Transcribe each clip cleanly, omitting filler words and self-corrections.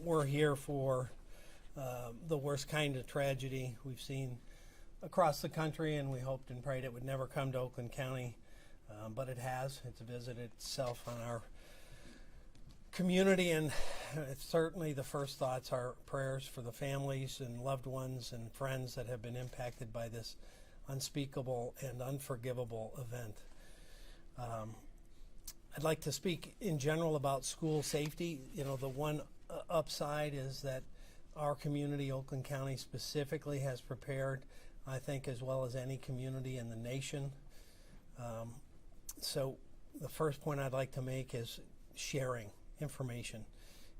we're here for the worst kind of tragedy we've seen across the country, and we hoped and prayed it would never come to Oakland County, but it has. It's visited itself on our community, and it's certainly the first thoughts are prayers for the families and loved ones and friends that have been impacted by this unspeakable and unforgivable event. I'd like to speak in general about school safety. You know, the one upside is that our community, Oakland County specifically, has prepared, I think, as well as any community in the nation. So the first point I'd like to make is sharing information.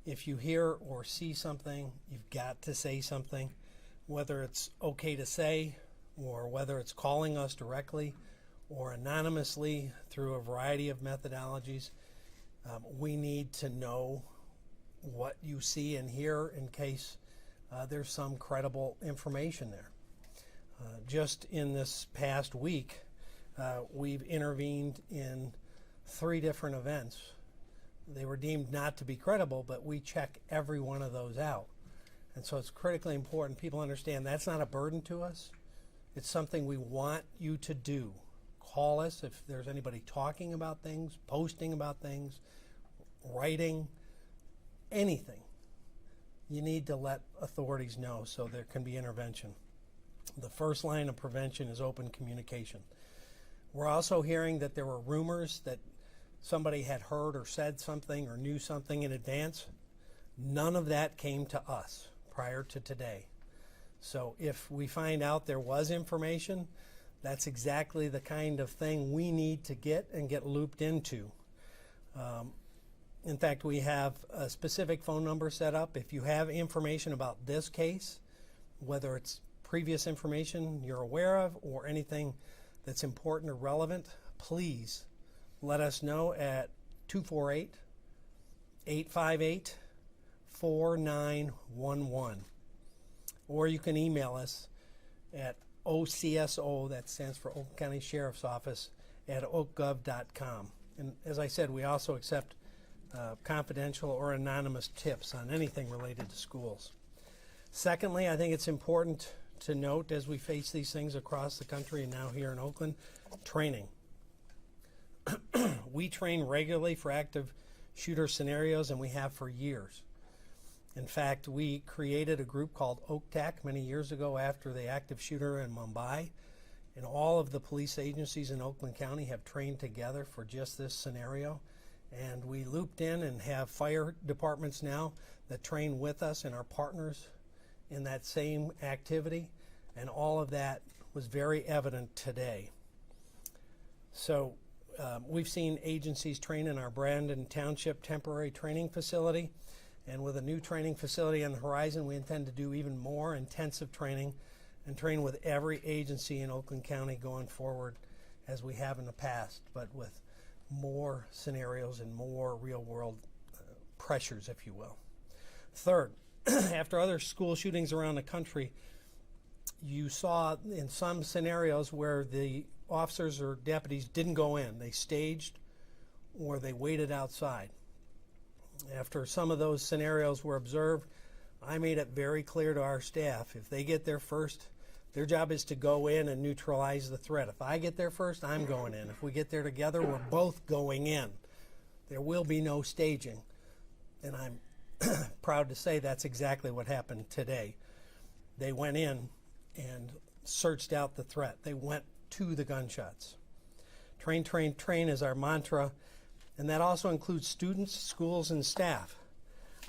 If you hear or see something, you've got to say something, whether it's okay to say or whether it's calling us directly or anonymously through a variety of methodologies. We need to know what you see and hear in case there's some credible information there. Just in this past week, we've intervened in 3 different events. They were deemed not to be credible, but we check every one of those out. And so it's critically important people understand that's not a burden to us. It's something we want you to do. Call us if there's anybody talking about things, posting about things, writing, anything. You need to let authorities know so there can be intervention. The first line of prevention is open communication. We're also hearing that there were rumors that somebody had heard or said something or knew something in advance. None of that came to us prior to today. So if we find out there was information, that's exactly the kind of thing we need to get and get looped into. In fact, we have a specific phone number set up. If you have information about this case, whether it's previous information you're aware of or anything that's important or relevant, please let us know at 248-858-4911. Or you can email us at OCSO, that stands for Oakland County Sheriff's Office, at oakgov.com. And as I said, we also accept confidential or anonymous tips on anything related to schools. Secondly, I think it's important to note as we face these things across the country and now here in Oakland, training. We train regularly for active shooter scenarios, and we have for years. In fact, we created a group called OakTAC many years ago after the active shooter in Mumbai, and all of the police agencies in Oakland County have trained together for just this scenario. And we looped in and have fire departments now that train with us and are partners in that same activity, and all of that was very evident today. So we've seen agencies train in our Brandon Township temporary training facility, and with a new training facility on the horizon, we intend to do even more intensive training and train with every agency in Oakland County going forward as we have in the past, but with more scenarios and more real-world pressures, if you will. Third, after other school shootings around the country, you saw in some scenarios where the officers or deputies didn't go in. They staged or they waited outside. After some of those scenarios were observed, I made it very clear to our staff, if they get there first, their job is to go in and neutralize the threat. If I get there first, I'm going in. If we get there together, we're both going in. There will be no staging. And I'm proud to say that's exactly what happened today. They went in and searched out the threat. They went to the gunshots. Train, train, train is our mantra, and that also includes students, schools, and staff.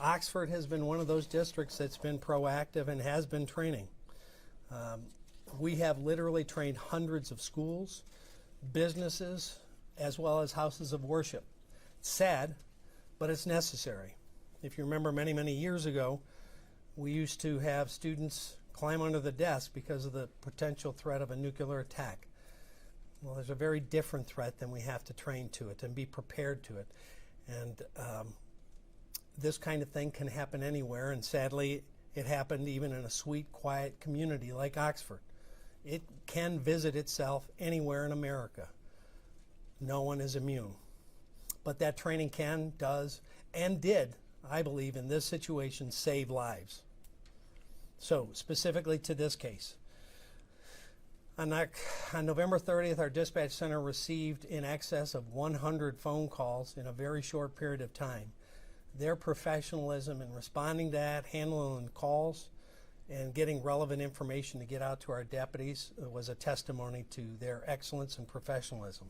Oxford has been one of those districts that's been proactive and has been training. We have literally trained hundreds of schools, businesses, as well as houses of worship. It's sad, but it's necessary. If you remember many, many years ago, we used to have students climb under the desk because of the potential threat of a nuclear attack. Well, there's a very different threat than we have to train to it and be prepared to it. And this kind of thing can happen anywhere, and sadly, it happened even in a sweet, quiet community like Oxford. It can visit itself anywhere in America. No one is immune. But that training can, does, and did, I believe, in this situation, save lives. So, specifically to this case, on November 30th, our dispatch center received in excess of 100 phone calls in a very short period of time. Their professionalism in responding to that, handling calls, and getting relevant information to get out to our deputies was a testimony to their excellence and professionalism.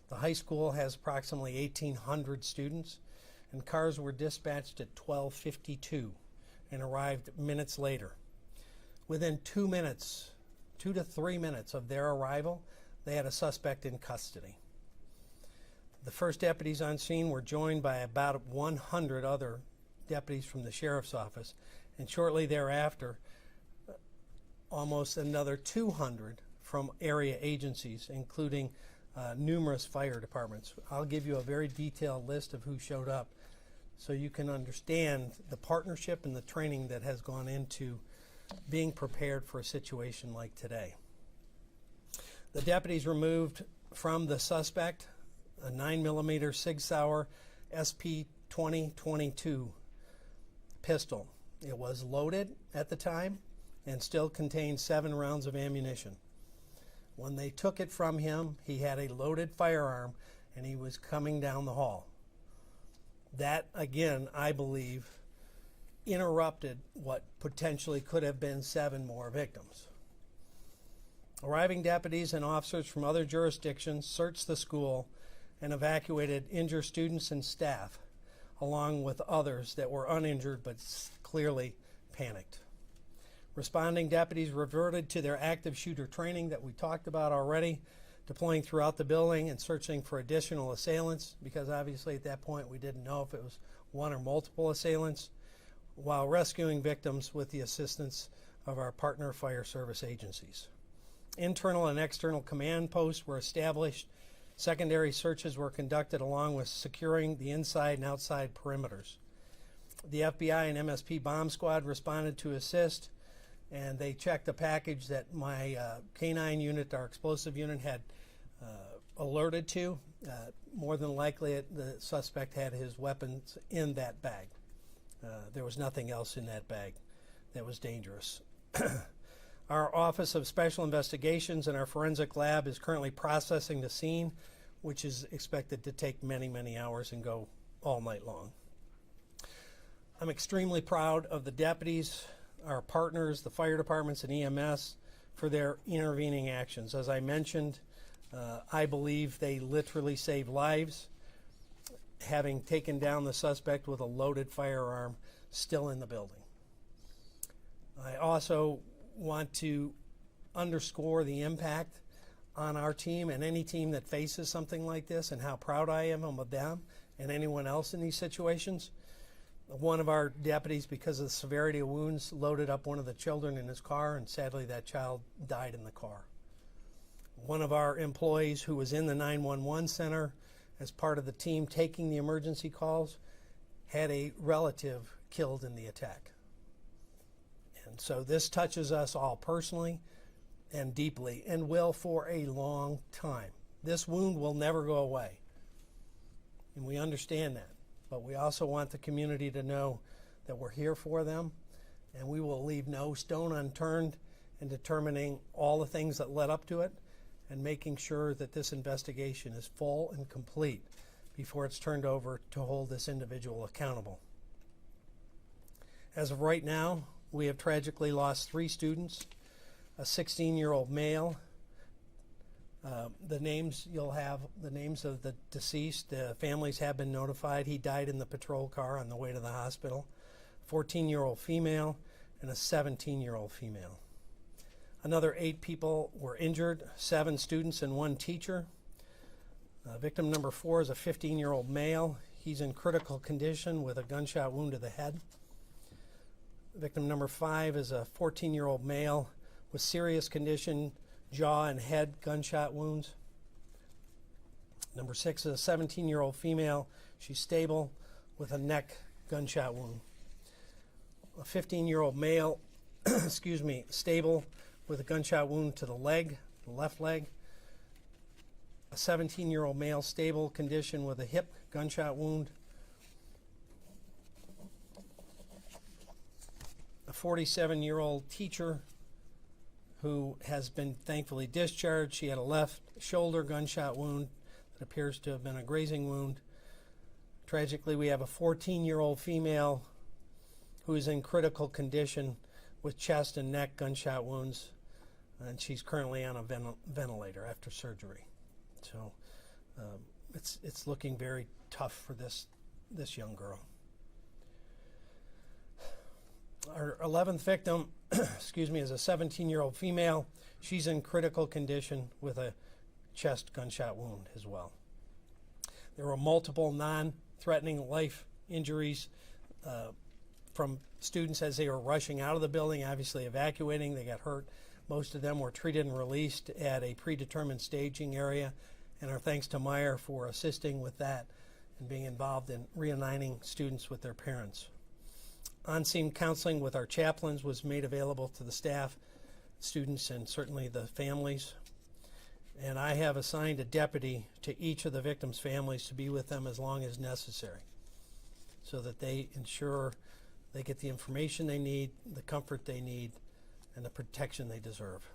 The high school has approximately 1,800 students, and cars were dispatched at 12:52 and arrived minutes later. Within 2 minutes, 2 to 3 minutes of their arrival, they had a suspect in custody. The first deputies on scene were joined by about 100 other deputies from the sheriff's office, and shortly thereafter, almost another 200 from area agencies, including numerous fire departments. I'll give you a very detailed list of who showed up so you can understand the partnership and the training that has gone into being prepared for a situation like today. The deputies removed from the suspect a 9mm Sig Sauer SP-2022 pistol. It was loaded at the time and still contained 7 rounds of ammunition. When they took it from him, he had a loaded firearm and he was coming down the hall. That, again, I believe, interrupted what potentially could have been 7 more victims. Arriving deputies and officers from other jurisdictions searched the school and evacuated injured students and staff, along with others that were uninjured but clearly panicked. Responding deputies reverted to their active shooter training that we talked about already, deploying throughout the building and searching for additional assailants, because obviously at that point we didn't know if it was one or multiple assailants, while rescuing victims with the assistance of our partner fire service agencies. Internal and external command posts were established. Secondary searches were conducted along with securing the inside and outside perimeters. The FBI and MSP bomb squad responded to assist, and they checked a package that my K-9 unit, our explosive unit, had alerted to. More than likely, the suspect had his weapons in that bag. There was nothing else in that bag that was dangerous. Our Office of Special Investigations and our forensic lab is currently processing the scene, which is expected to take many, many hours and go all night long. I'm extremely proud of the deputies, our partners, the fire departments and EMS, for their intervening actions. As I mentioned, I believe they literally saved lives, having taken down the suspect with a loaded firearm still in the building. I also want to underscore the impact on our team and any team that faces something like this, and how proud I am of them and anyone else in these situations. One of our deputies, because of the severity of wounds, loaded up one of the children in his car, and sadly that child died in the car. One of our employees who was in the 911 center as part of the team taking the emergency calls had a relative killed in the attack. And so this touches us all personally and deeply, and will for a long time. This wound will never go away, and we understand that. But we also want the community to know that we're here for them, and we will leave no stone unturned in determining all the things that led up to it and making sure that this investigation is full and complete before it's turned over to hold this individual accountable. As of right now, we have tragically lost 3 students, a 16-year-old male. The names, you'll have the names of the deceased. The families have been notified. He died in the patrol car on the way to the hospital. 14-year-old female and a 17-year-old female. Another 8 people were injured, 7 students and 1 teacher. Victim number 4 is a 15-year-old male. He's in critical condition with a gunshot wound to the head. Victim number 5 is a 14-year-old male with serious condition, jaw and head gunshot wounds. Number 6 is a 17-year-old female. She's stable with a neck gunshot wound. A 15-year-old male, stable with a gunshot wound to the leg, the left leg. A 17-year-old male, stable condition with a hip gunshot wound. 47-year-old teacher who has been thankfully discharged. She had a left shoulder gunshot wound that appears to have been a grazing wound. Tragically, we have a 14-year-old female who is in critical condition with chest and neck gunshot wounds, and she's currently on a ventilator after surgery. So it's looking very tough for this young girl. Our 11th victim, excuse me, is a 17-year-old female. She's in critical condition with a chest gunshot wound as well. There were multiple non-threatening life injuries from students as they were rushing out of the building, obviously evacuating. They got hurt. Most of them were treated and released at a predetermined staging area, and our thanks to Meyer for assisting with that and being involved in reuniting students with their parents. On-scene counseling with our chaplains was made available to the staff, students, and certainly the families. And I have assigned a deputy to each of the victims' families to be with them as long as necessary so that they ensure they get the information they need, the comfort they need, and the protection they deserve.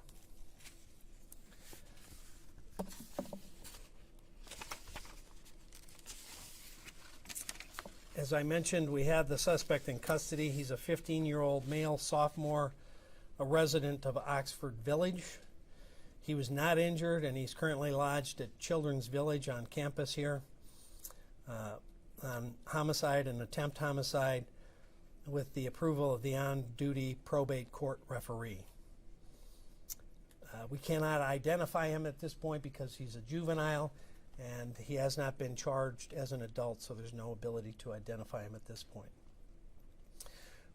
As I mentioned, we have the suspect in custody. He's a 15-year-old male sophomore, a resident of Oxford Village. He was not injured, and he's currently lodged at Children's Village on campus here on homicide and attempt homicide with the approval of the on-duty probate court referee. We cannot identify him at this point because he's a juvenile, and he has not been charged as an adult, so there's no ability to identify him at this point.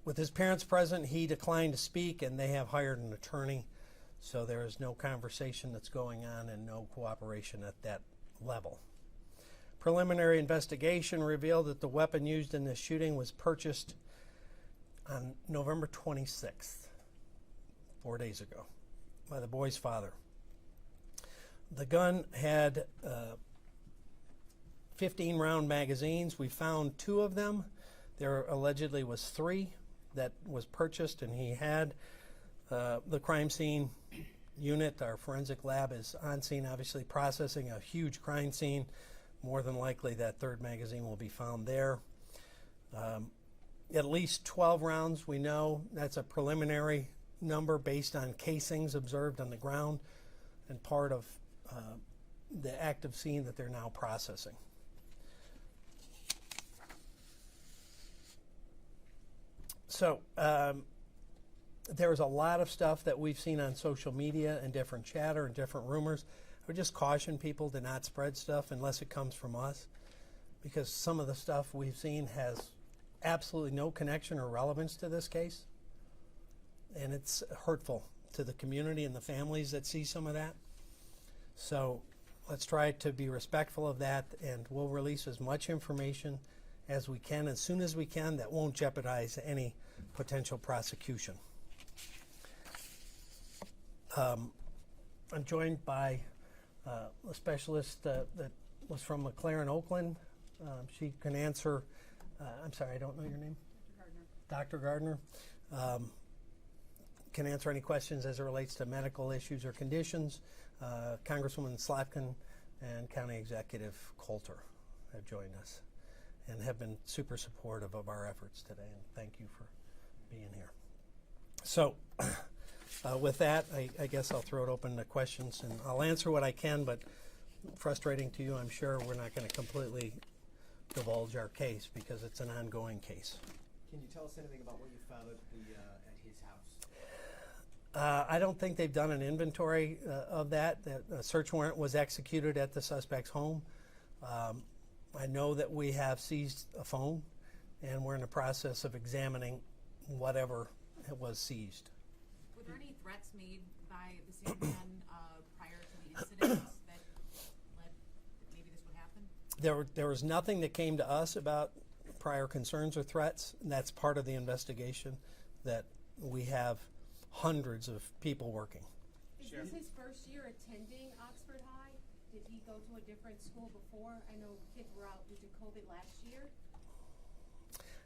With his parents present, he declined to speak, and they have hired an attorney, so there is no conversation that's going on and no cooperation at that level. Preliminary investigation revealed that the weapon used in this shooting was purchased on November 26th, 4 days ago, by the boy's father. The gun had 15-round magazines. We found 2 of them. There allegedly was 3 that was purchased, and he had the crime scene unit. Our forensic lab is on scene, obviously processing a huge crime scene. More than likely that 3rd magazine will be found there. At least 12 rounds, we know. That's a preliminary number based on casings observed on the ground and part of the active scene that they're now processing. So there's a lot of stuff that we've seen on social media and different chatter and different rumors. I would just caution people to not spread stuff unless it comes from us, because some of the stuff we've seen has absolutely no connection or relevance to this case, and it's hurtful to the community and the families that see some of that. So let's try to be respectful of that, and we'll release as much information as we can, as soon as we can, that won't jeopardize any potential prosecution. I'm joined by a specialist that was from McLaren, Oakland. She can answer, I'm sorry, I don't know your name? Dr. Gardner. Can answer any questions as it relates to medical issues or conditions. Congresswoman Slotkin and County Executive Coulter have joined us and have been super supportive of our efforts today, and thank you for being here. So with that, I guess I'll throw it open to questions, and I'll answer what I can, but frustrating to you, I'm sure we're not going to completely divulge our case because it's an ongoing case. Can you tell us anything about what you found at his house? I don't think they've done an inventory of that. A search warrant was executed at the suspect's home. I know that we have seized a phone, and we're in the process of examining whatever was seized. Were there any threats made by the same man prior to the incident that led that maybe this would happen? There was nothing that came to us about prior concerns or threats, and that's part of the investigation, that we have hundreds of people working. Is this his first year attending Oxford High? Did he go to a different school before? I know kids were out due to COVID last year.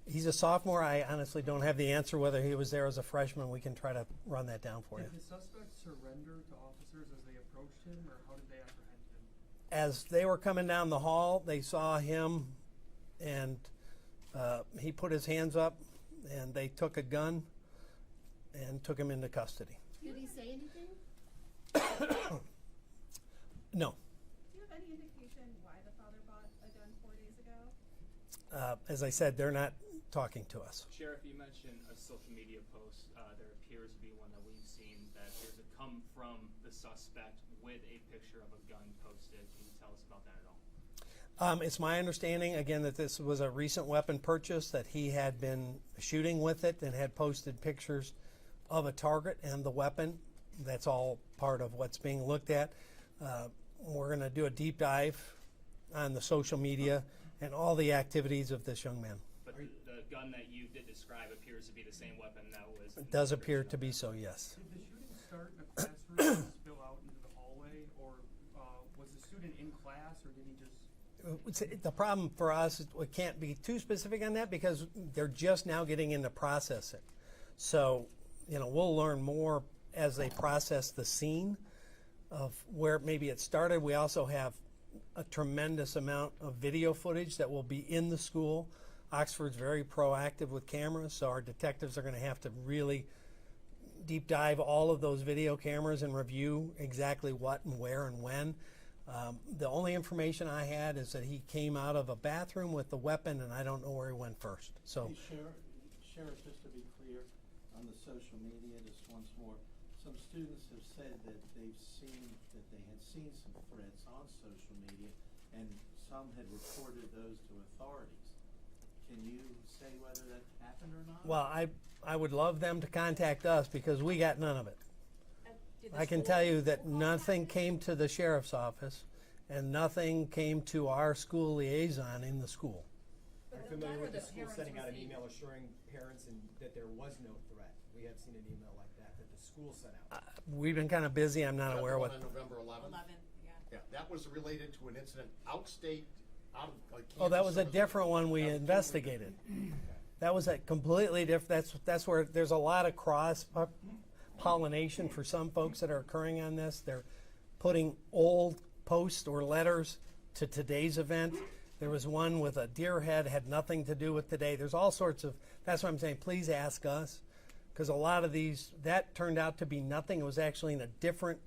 He's a sophomore. I honestly don't have the answer whether he was there as a freshman. We can try to run that down for you. Did the suspect surrender to officers as they approached him, or how did they apprehend him? As they were coming down the hall, they saw him, and he put his hands up, and they took a gun and took him into custody. Did he say anything? No. Do you have any indication why the father bought a gun 4 days ago? As I said, they're not talking to us. Sheriff, you mentioned a social media post. There appears to be one that we've seen that appears to come from the suspect with a picture of a gun posted. Can you tell us about that at all? It's my understanding, again, that this was a recent weapon purchase, that he had been shooting with it and had posted pictures of a target and the weapon. That's all part of what's being looked at. We're going to do a deep dive on the social media and all the activities of this young man. But the gun that you did describe appears to be the same weapon that was. It does appear to be so, yes. Did the shooting start in a classroom and spill out into the hallway, or was the student in class, or did he just? The problem for us is we can't be too specific on that because they're just now getting into processing. So, we'll learn more as they process the scene of where maybe it started. We also have a tremendous amount of video footage that will be in the school. Oxford's very proactive with cameras, so our detectives are going to have to really deep dive all of those video cameras and review exactly what and where and when. The only information I had is that he came out of a bathroom with the weapon, and I don't know where he went first. So, Hey, Sheriff, just to be clear, on the social media, just once more, some students have said that they had seen some threats on social media, and some had reported those to authorities. Can you say whether that happened or not? well, I would love them to contact us because we got none of it. Did the I can school- tell you that nothing came to the sheriff's office and nothing came to our school liaison in the school. Are you familiar with the school sending out an email assuring parents that there was no threat? We have seen an email like that the school sent out. We've been kind of busy. I'm not Is that aware the what. one on November 11th? 11, yeah. Yeah, that was related to an incident outstate, out of like. Oh, that Kansas was a or- different one we That was investigated. That was a completely different. That's where there's a lot of cross pollination for some folks that are occurring on this. They're putting old posts or letters to today's event. There was one with a deer head, had nothing to do with today. There's all sorts of. That's why I'm saying, please ask us, because a lot of these that turned out to be nothing. It was actually in a different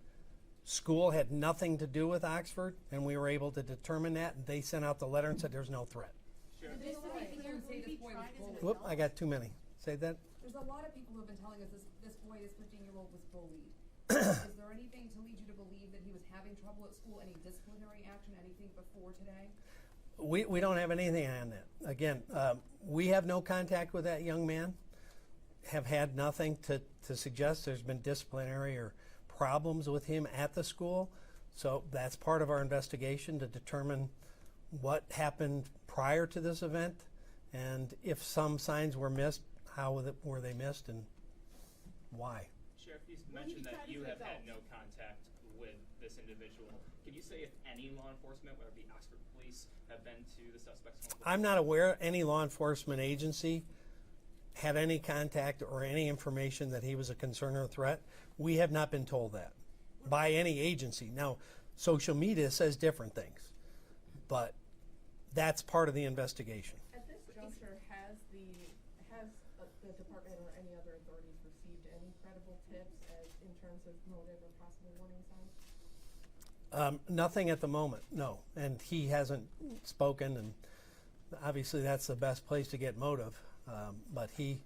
school, had nothing to do with Oxford, and we were able to determine that. And they sent out the letter and said there's no threat. Did they say that he would be tried as an Whoop! adult? I got too many. Say that. There's a lot of people who have been telling us this boy, this 15-year-old, was bullied. Is there anything to lead you to believe that he was having trouble at school? Any disciplinary action? Anything before today? We don't have anything on that. Again, we have no contact with that young man. Have had nothing to suggest there's been disciplinary or problems with him at the school. So that's part of our investigation to determine what happened prior to this event, and if some signs were missed, how were they missed and why. Sheriff, you mentioned that you have had no contact with this individual. Can you say if any law enforcement, whether it be Oxford Police, have been to the suspect's home? I'm not aware any law enforcement agency had any contact or any information that he was a concern or a threat. We have not been told that by any agency. Now, social media says different things, but that's part of the investigation. At this juncture, has the department or any other authorities received any credible tips in terms of motive or possible warning signs? Nothing at the moment, no. And he hasn't spoken, and obviously that's the best place to get motive. But he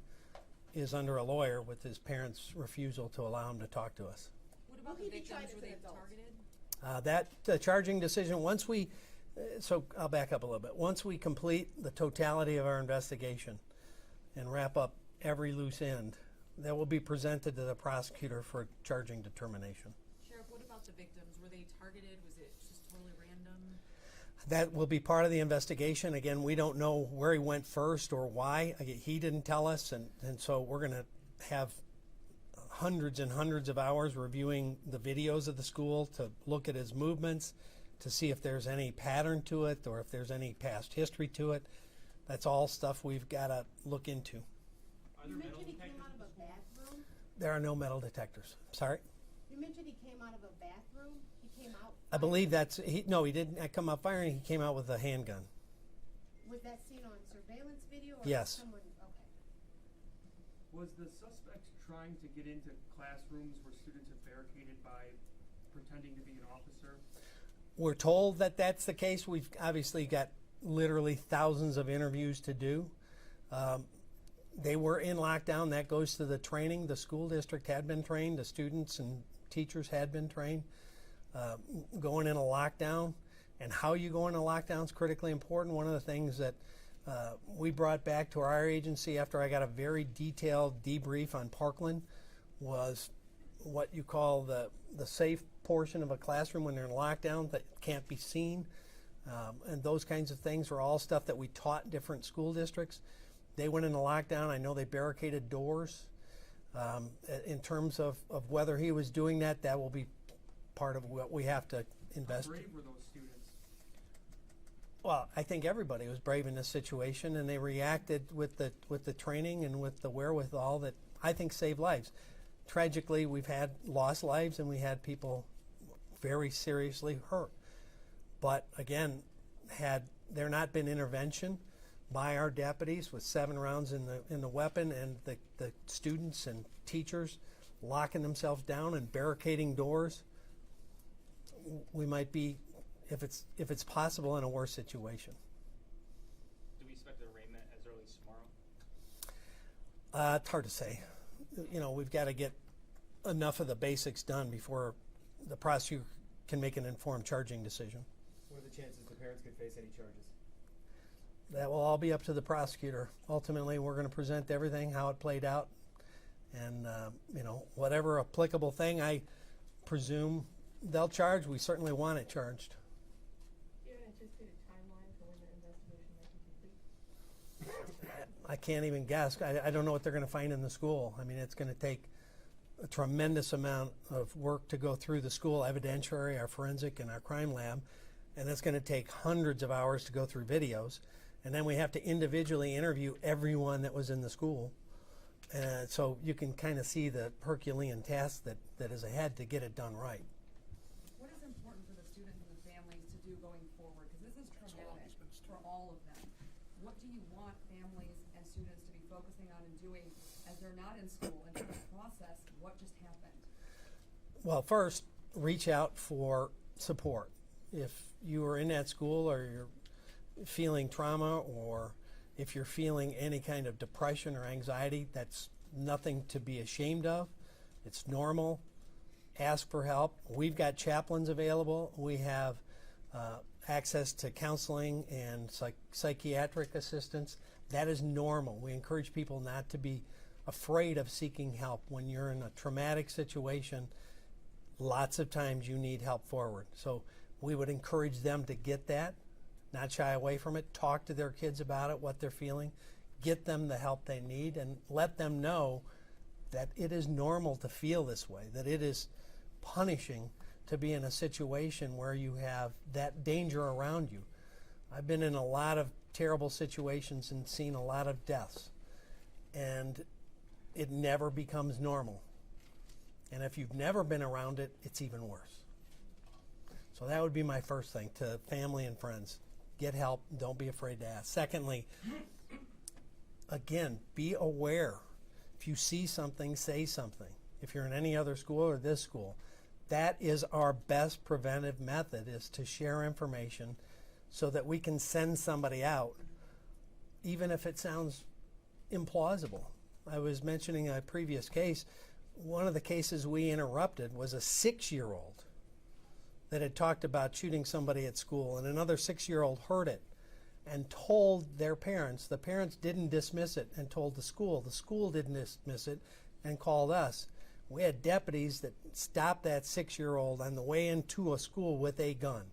is under a lawyer with his parents' refusal to allow him to talk to us. What about the Will he be victims? tried as Were an they adult? targeted? That charging decision, once we, so I'll back up a little bit. Once we complete the totality of our investigation and wrap up every loose end, that will be presented to the prosecutor for charging determination. Sheriff, what about the victims? Were they targeted? Was it just totally random? That will be part of the investigation. Again, we don't know where he went first or why. Again, he didn't tell us, and so we're going to have hundreds and hundreds of hours reviewing the videos of the school to look at his movements, to see if there's any pattern to it or if there's any past history to it. That's all stuff we've got to look into. Are You there metal mentioned he came detectors out in of the a school? bathroom. There are no metal detectors. Sorry? You mentioned he came out of a bathroom. He came out. I believe that's, he didn't come out firing. He came out with a handgun. Was that seen on surveillance video? Or Yes. Someone. Okay. Was the suspect trying to get into classrooms where students are barricaded by pretending to be an officer? We're told that that's the case. We've obviously got literally thousands of interviews to do. They were in lockdown. That goes to the training. The school district had been trained. The students and teachers had been trained. Going in a lockdown and how you go into lockdown is critically important. One of the things that we brought back to our agency after I got a very detailed debrief on Parkland was what you call the safe portion of a classroom when they're in lockdown that can't be seen. And those kinds of things were all stuff that we taught different school districts. They went into lockdown. I know they barricaded doors. In terms of whether he was doing that, that will be part of what we have to How investigate. brave were those students? Well, I think everybody was brave in this situation, and they reacted with the training and with the wherewithal that I think saved lives. Tragically, we've had lost lives, and we had people very seriously hurt. But again, had there not been intervention by our deputies with 7 rounds in the weapon and the students and teachers locking themselves down and barricading doors, we might be, if it's possible, in a worse situation. Do we expect an arraignment as early as tomorrow? It's hard to say. We've got to get enough of the basics done before the prosecutor can make an informed charging decision. What are the chances the parents could face any charges? That will all be up to the prosecutor. Ultimately, we're going to present everything, how it played out, and whatever applicable thing I presume they'll charge, we certainly want it charged. Do you have an anticipated timeline for when the investigation might be complete? I can't even guess. I don't know what they're going to find in the school. I mean, it's going to take a tremendous amount of work to go through the school evidentiary, our forensic, and our crime lab, and it's going to take hundreds of hours to go through videos. And then we have to individually interview everyone that was in the school. So you can kind of see the Herculean task that is ahead to get it done right. What is important for the students and the families to do going forward? Because this is traumatic for all of them. What do you want families and students to be focusing on and doing as they're not in school and trying to process what just happened? Well, first, reach out for support. If you are in that school or you're feeling trauma, or if you're feeling any kind of depression or anxiety, that's nothing to be ashamed of. It's normal. Ask for help. We've got chaplains available. We have access to counseling and psychiatric assistance. That is normal. We encourage people not to be afraid of seeking help. When you're in a traumatic situation, lots of times you need help forward. So we would encourage them to get that, not shy away from it, talk to their kids about it, what they're feeling, get them the help they need, and let them know that it is normal to feel this way, that it is punishing to be in a situation where you have that danger around you. I've been in a lot of terrible situations and seen a lot of deaths, and it never becomes normal. And if you've never been around it, it's even worse. So that would be my first thing to family and friends. Get help. Don't be afraid to ask. Secondly, again, be aware. If you see something, say something. If you're in any other school or this school, that is our best preventive method, is to share information so that we can send somebody out, even if it sounds implausible. I was mentioning a previous case. One of the cases we interrupted was a 6-year-old that had talked about shooting somebody at school, and another 6-year-old heard it and told their parents. The parents didn't dismiss it and told the school. The school didn't dismiss it and called us. We had deputies that stopped that 6-year-old on the way into a school with a gun.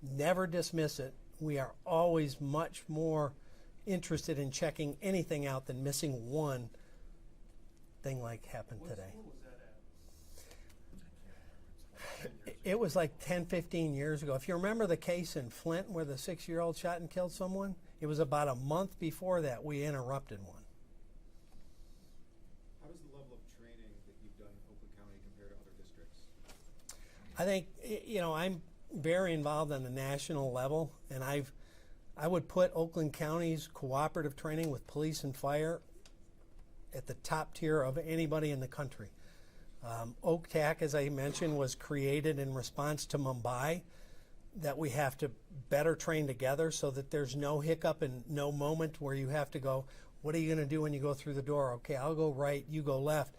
Never dismiss it. We are always much more interested in checking anything out than missing one thing like happened What today. school was that at? It was like 10, 15 years ago. If you remember the case in Flint where the 6-year-old shot and killed someone, It was about a month before that we interrupted one. How does the level of training that you've done in Oakland County compare to other districts? I think, I'm very involved on the national level, and I would put Oakland County's cooperative training with police and fire at the top tier of anybody in the country. OCTAC, as I mentioned, was created in response to Mumbai, that we have to better train together so that there's no hiccup and no moment where you have to go, what are you going to do when you go through the door? Okay, I'll go right, you go left.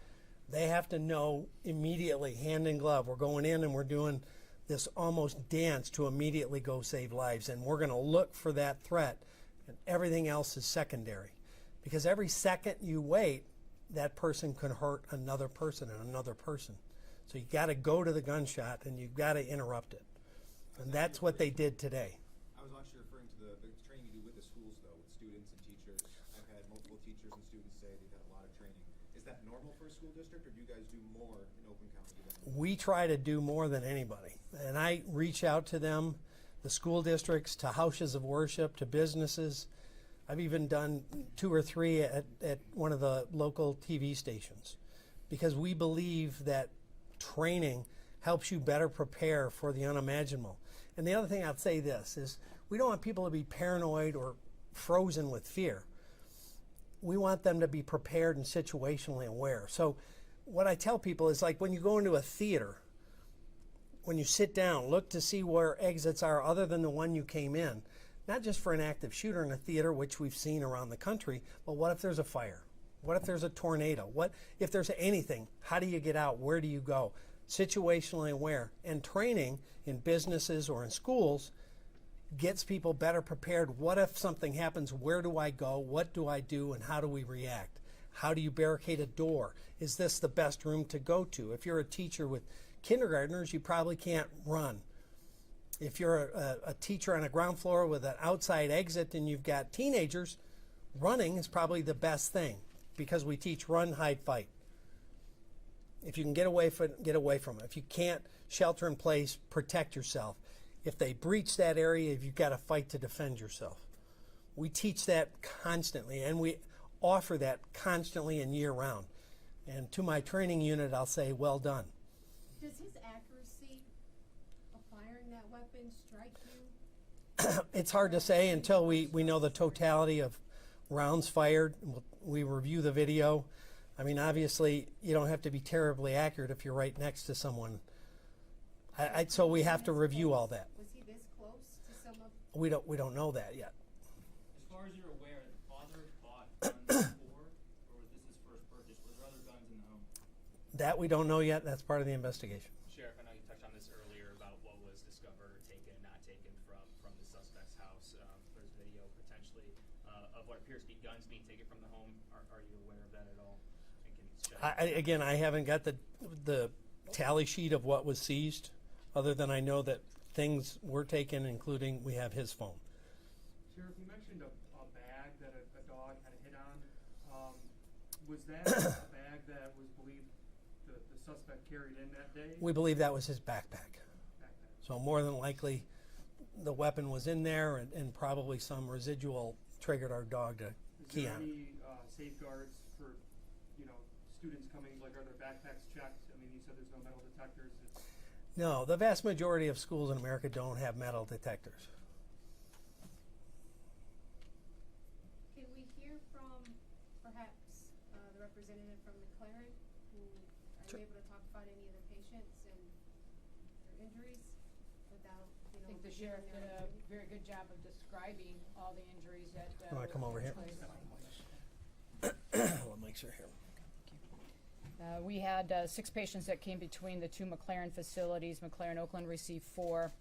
They have to know immediately, hand in glove, we're going in and we're doing this almost dance to immediately go save lives. And we're going to look for that threat, and everything else is secondary. Because every second you wait, that person could hurt another person and another person. So you got to go to the gunshot and you've got to interrupt it. And that's what they did today. I was actually referring to the training you do with the schools, though, with students and teachers. I've had multiple teachers and students say they've had a lot of training. Is that normal for a school district, or do you guys do more in Oakland County than We try to do more than anybody. And I reach out to them, the school districts, to houses of worship, to businesses. I've even done 2 or 3 at one of the local TV stations, because we believe that training helps you better prepare for the unimaginable. And the other thing I'd say this is, we don't want people to be paranoid or frozen with fear. We want them to be prepared and situationally aware. So what I tell people is, like, when you go into a theater, when you sit down, look to see where exits are other than the one you came in. Not just for an active shooter in a theater, which we've seen around the country, but what if there's a fire? What if there's a tornado? What if there's anything? How do you get out? Where do you go? Situationally aware. And training in businesses or in schools gets people better prepared. What if something happens? Where do I go? What do I do? And how do we react? How do you barricade a door? Is this the best room to go to? If you're a teacher with kindergartners, you probably can't run. If you're a teacher on a ground floor with an outside exit and you've got teenagers, running is probably the best thing, because we teach run, hide, fight. If you can get away from it, get away from it. If you can't, shelter in place, protect yourself. If they breach that area, you've got to fight to defend yourself. We teach that constantly, and we offer that constantly and year round. And to my training unit, I'll say, well done. Does his accuracy of firing that weapon strike you? It's hard to say until we know the totality of rounds fired. We review the video. I mean, obviously, you don't have to be terribly accurate if you're right next to someone. So we have to review all that. Was he this close to some of? We don't know that yet. As far as you're aware, the father bought guns before, or was this his first purchase? Were there other guns in the home? That we don't know yet. That's part of the investigation. Sheriff, I know you touched on this earlier about what was discovered or taken and not taken from the suspect's house. There's video potentially of what appears to be guns being taken from the home. Are you aware of that at all? And can you shed Again, I haven't got the tally sheet of what was seized, other than I know that things were taken, including we have his phone. Sheriff, you mentioned a bag that a dog had a hit on. Was that a bag that was believed the suspect carried in that day? We believe that was his backpack. So more than likely, the weapon was in there, and probably some residual triggered our dog to key on it. Is there any safeguards for, students coming, like, are their backpacks checked? I mean, you said there's no metal detectors. No, the vast majority of schools in America don't have metal detectors. Can we hear from perhaps the representative from McLaren? Are Sure. you able to talk about any of the patients and their injuries without, I think the sheriff did a very good job of describing all the injuries that. You wanna come over here? took place. We'll make sure here. We had 6 patients that came between the 2 McLaren facilities. McLaren Oakland received 4.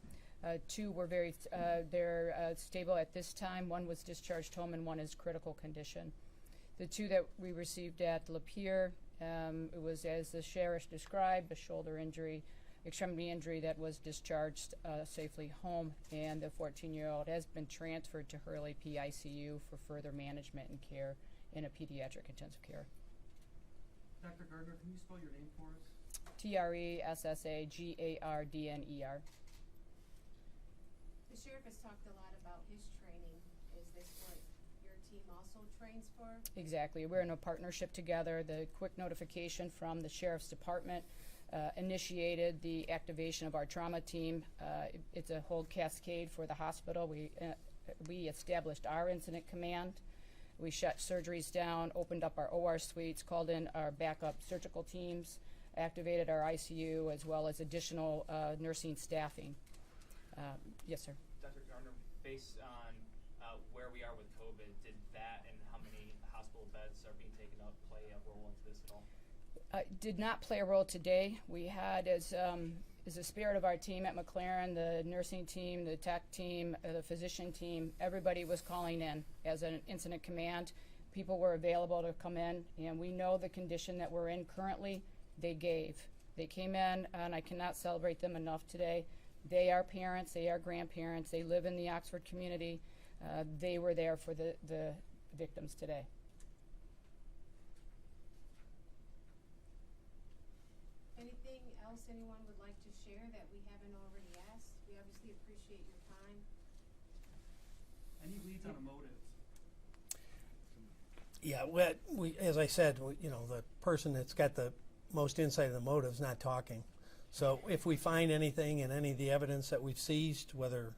2 were they're stable at this time. 1 was discharged home, and 1 is critical condition. The 2 that we received at Lapeer, it was, as the sheriff described, a shoulder injury, extremity injury that was discharged safely home, and the 14-year-old has been transferred to Hurley PICU for further management and care in a pediatric intensive care. Dr. Gardner, can you spell your name for us? TRESSAGARDNER. The sheriff has talked a lot about his training. Is this what your team also trains for? Exactly. We're in a partnership together. The quick notification from the Sheriff's Department initiated the activation of our trauma team. It's a whole cascade for the hospital. We established our incident command. We shut surgeries down, opened up our OR suites, called in our backup surgical teams, activated our ICU, as well as additional nursing staffing. Yes, sir. Dr. Gardner, based on where we are with COVID, did that and how many hospital beds are being taken up play a role into this at all? Did not play a role today. We had, as the spirit of our team at McLaren, the nursing team, the tech team, the physician team, everybody was calling in as an incident command. People were available to come in, and we know the condition that we're in currently. They came in, and I cannot celebrate them enough today. They are parents, they are grandparents, they live in the Oxford community. They were there for the victims today. Anything else anyone would like to share that we haven't already asked? We obviously appreciate your time. Any leads on a motive? Yeah, as I said, the person that's got the most insight of the motive is not talking. So if we find anything in any of the evidence that we've seized, whether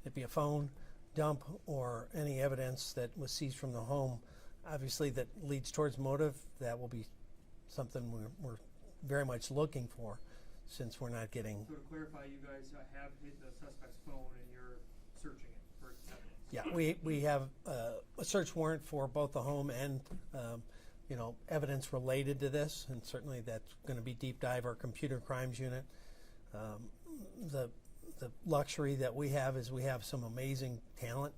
it be a phone dump or any evidence that was seized from the home, obviously that leads towards motive, that will be something we're very much looking for, since we're not getting. So to clarify, you guys have hit the suspect's phone and you're searching it for evidence? Yeah, we have a search warrant for both the home and evidence related to this, and certainly that's going to be deep dive our computer crimes unit. The luxury that we have is we have some amazing talent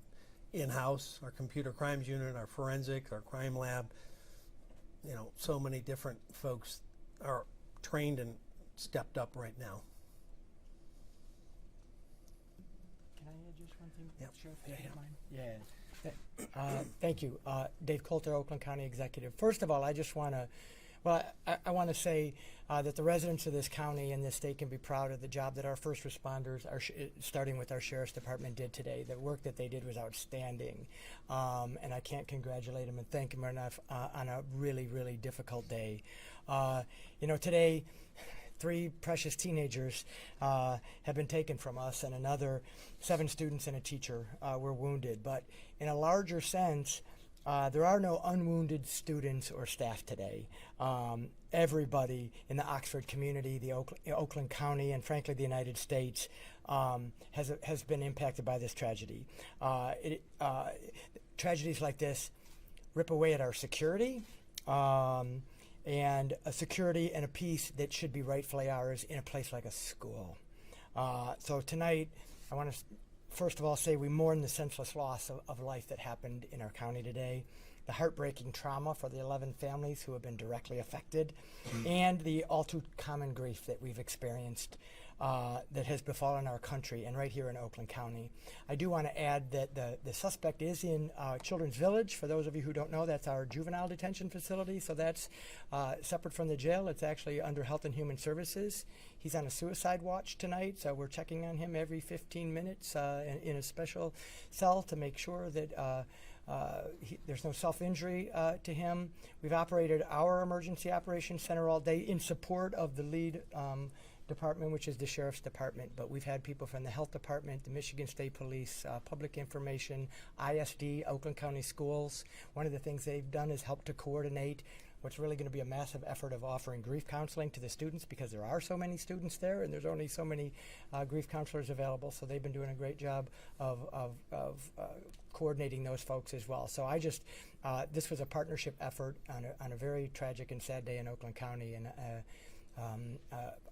in-house, our computer crimes unit, our forensic, our crime lab. So many different folks are trained and stepped up right now. Can I add just one thing? Yep. Sheriff, if Yeah, you don't yeah. mind? Yeah. Thank you. Dave Coulter, Oakland County Executive. First of all, I just want to, I want to say that the residents of this county and this state can be proud of the job that our first responders, starting with our Sheriff's Department, did today. The work that they did was outstanding. And I can't congratulate them and thank them enough on a really, really difficult day. Today, 3 precious teenagers have been taken from us, and another 7 students and a teacher were wounded. But in a larger sense, there are no unwounded students or staff today. Everybody in the Oxford community, the Oakland County, and frankly the United States has been impacted by this tragedy. Tragedies like this rip away at our security, and a security and a peace that should be rightfully ours in a place like a school. So tonight, I want to first of all say we mourn the senseless loss of life that happened in our county today, the heartbreaking trauma for the 11 families who have been directly affected, and the all too common grief that we've experienced that has befallen our country and right here in Oakland County. I do want to add that the suspect is in Children's Village. For those of you who don't know, that's our juvenile detention facility, so that's separate from the jail. It's actually under Health and Human Services. He's on a suicide watch tonight, so we're checking on him every 15 minutes in a special cell to make sure that there's no self-injury to him. We've operated our emergency operations center all day in support of the lead department, which is the Sheriff's Department, but we've had people from the Health Department, the Michigan State Police, Public Information, ISD, Oakland County Schools. One of the things they've done is help to coordinate what's really going to be a massive effort of offering grief counseling to the students, because there are so many students there and there's only so many grief counselors available, so they've been doing a great job of coordinating those folks as well. So this was a partnership effort on a very tragic and sad day in Oakland County, and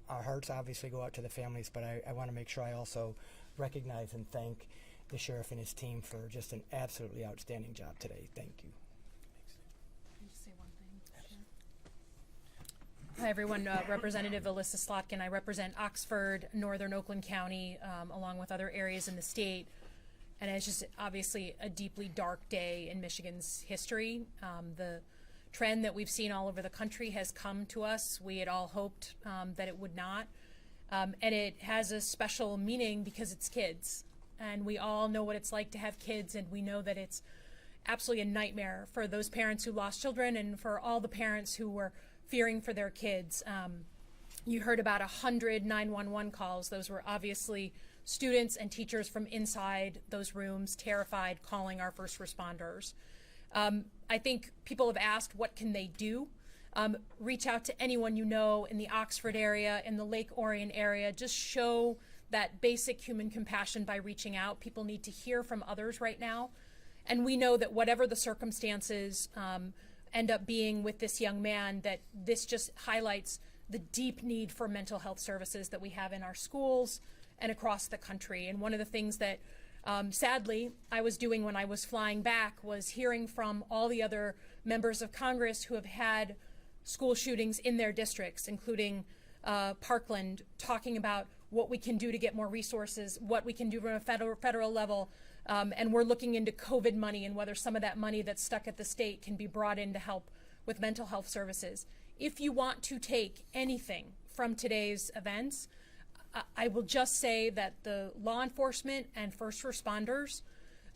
our hearts obviously go out to the families, but I want to make sure I also recognize and thank the sheriff and his team for just an absolutely outstanding job today. Thank you. Can I just say one thing? Sure. Hi everyone, Representative Alyssa Slotkin. I represent Oxford, Northern Oakland County, along with other areas in the state. And it's just obviously a deeply dark day in Michigan's history. The trend that we've seen all over the country has come to us. We had all hoped that it would not. And it has a special meaning because it's kids. and we all know what it's like to have kids, and we know that it's absolutely a nightmare for those parents who lost children and for all the parents who were fearing for their kids. You heard about 100 911 calls. Those were obviously students and teachers from inside those rooms, terrified, calling our first responders. I think people have asked, what can they do? Reach out to anyone you know in the Oxford area, in the Lake Orion area. Just show that basic human compassion by reaching out. People need to hear from others right now. And we know that whatever the circumstances end up being with this young man, that this just highlights the deep need for mental health services that we have in our schools and across the country. And one of the things that sadly I was doing when I was flying back was hearing from all the other members of Congress who have had school shootings in their districts, including Parkland, talking about what we can do to get more resources, what we can do from a federal level, and we're looking into COVID money and whether some of that money that's stuck at the state can be brought in to help with mental health services. If you want to take anything from today's events, I will just say that the law enforcement and first responders,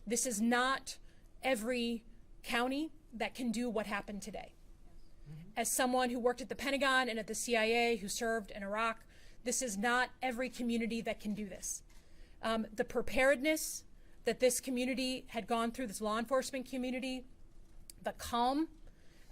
this is not every county that can do what happened today. As someone who worked at the Pentagon and at the CIA, who served in Iraq, this is not every community that can do this. The preparedness that this community had gone through, this law enforcement community, the calm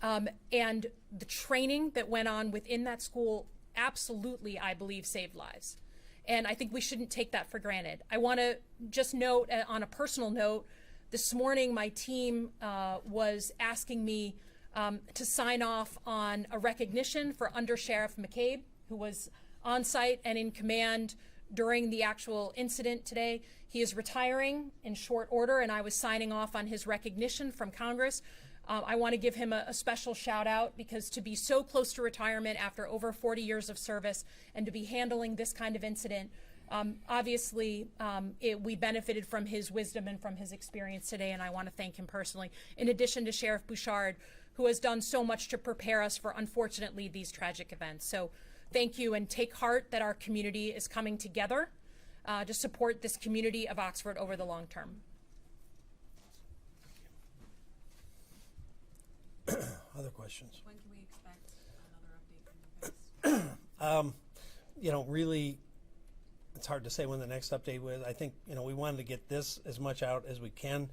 and the training that went on within that school absolutely, I believe, saved lives. And I think we shouldn't take that for granted. I want to just note, on a personal note, this morning my team was asking me to sign off on a recognition for Under Sheriff McCabe, who was on site and in command during the actual incident today. He is retiring in short order, and I was signing off on his recognition from Congress. I want to give him a special shout out, because to be so close to retirement after over 40 years of service and to be handling this kind of incident, obviously we benefited from his wisdom and from his experience today, and I want to thank him personally, in addition to Sheriff Bouchard, who has done so much to prepare us for, unfortunately, these tragic events. So thank you, and take heart that our community is coming together to support this community of Oxford over the long term. Other questions? When can we expect another update from the FACE? You know, really, it's hard to say when the next update was. I think, you know, we wanted to get this as much out as we can,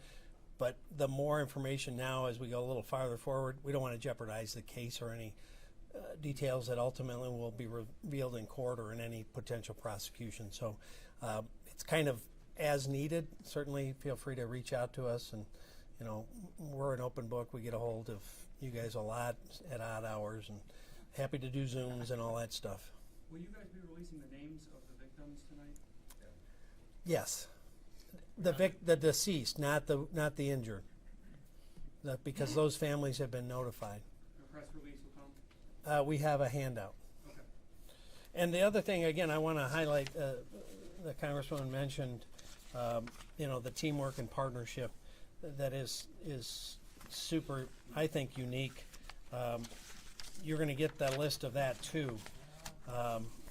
but the more information now as we go a little farther forward, we don't want to jeopardize the case or any details that ultimately will be revealed in court or in any potential prosecution. So it's kind of as needed. Certainly feel free to reach out to us, and you know, we're an open book. We get a hold of you guys a lot at odd hours, and happy to do Zooms and all that stuff. Will you guys be releasing the names of the victims tonight? Yes, the deceased, not the injured, because those families have been notified. A press release will come? We have a handout. Okay. And the other thing, again, I want to highlight, the Congresswoman mentioned, you know, the teamwork and partnership that is super, I think, unique. You're going to get the list of that too.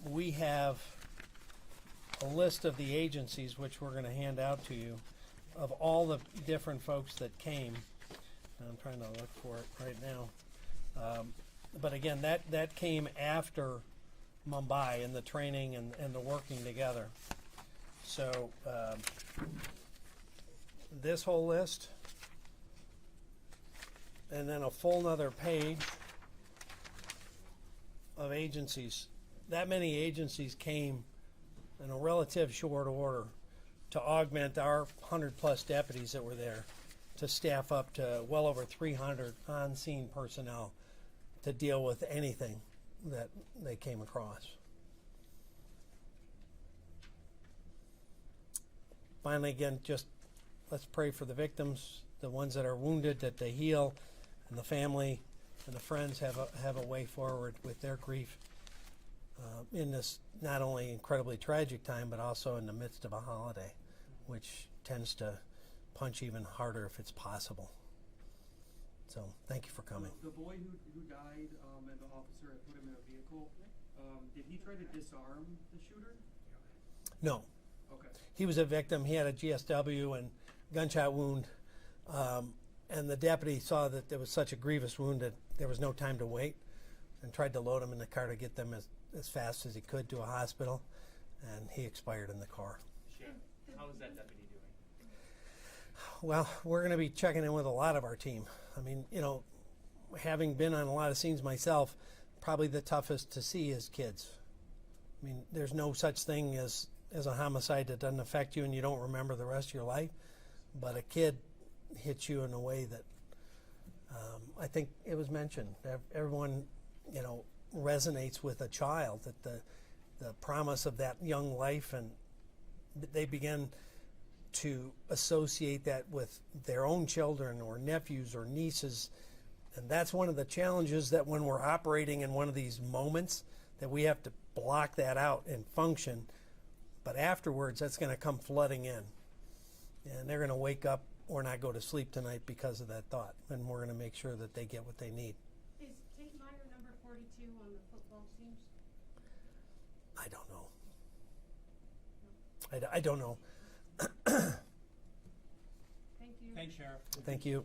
We have a list of the agencies, which we're going to hand out to you, of all the different folks that came. I'm trying to look for it right now. But again, that came after Mumbai and the training and the working together. So this whole list, and then a full nother page of agencies. That many agencies came in a relative short order to augment our 100+ deputies that were there, to staff up to well over 300 on-scene personnel to deal with anything that they came across. Finally, again, just let's pray for the victims, the ones that are wounded, that they heal, and the family and the friends have a way forward with their grief in this not only incredibly tragic time, but also in the midst of a holiday, which tends to punch even harder if it's possible. So thank you for coming. The boy who died and the officer had put him in a vehicle, did he try to disarm the shooter? No. Okay. he was a victim. He had a GSW and gunshot wound. And the deputy saw that there was such a grievous wound that there was no time to wait, and tried to load him in the car to get them as fast as he could to a hospital, and he expired in the car. Shane, how is that deputy doing? Well, we're going to be checking in with a lot of our team. I mean, you know, having been on a lot of scenes myself, probably the toughest to see is kids. I mean, there's no such thing as a homicide that doesn't affect you and you don't remember the rest of your life, but a kid hits you in a way that I think it was mentioned. Everyone, you know, resonates with a child, that the promise of that young life, and they begin to associate that with their own children or nephews or nieces. And that's one of the challenges, that when we're operating in one of these moments, that we have to block that out and function. But afterwards, that's going to come flooding in. And they're going to wake up or not go to sleep tonight because of that thought. And we're going to make sure that they get what they need. Is Tate Meyer number 42 on the football teams? I don't know. I don't know. Thank you. Thanks, Sheriff. Thank you.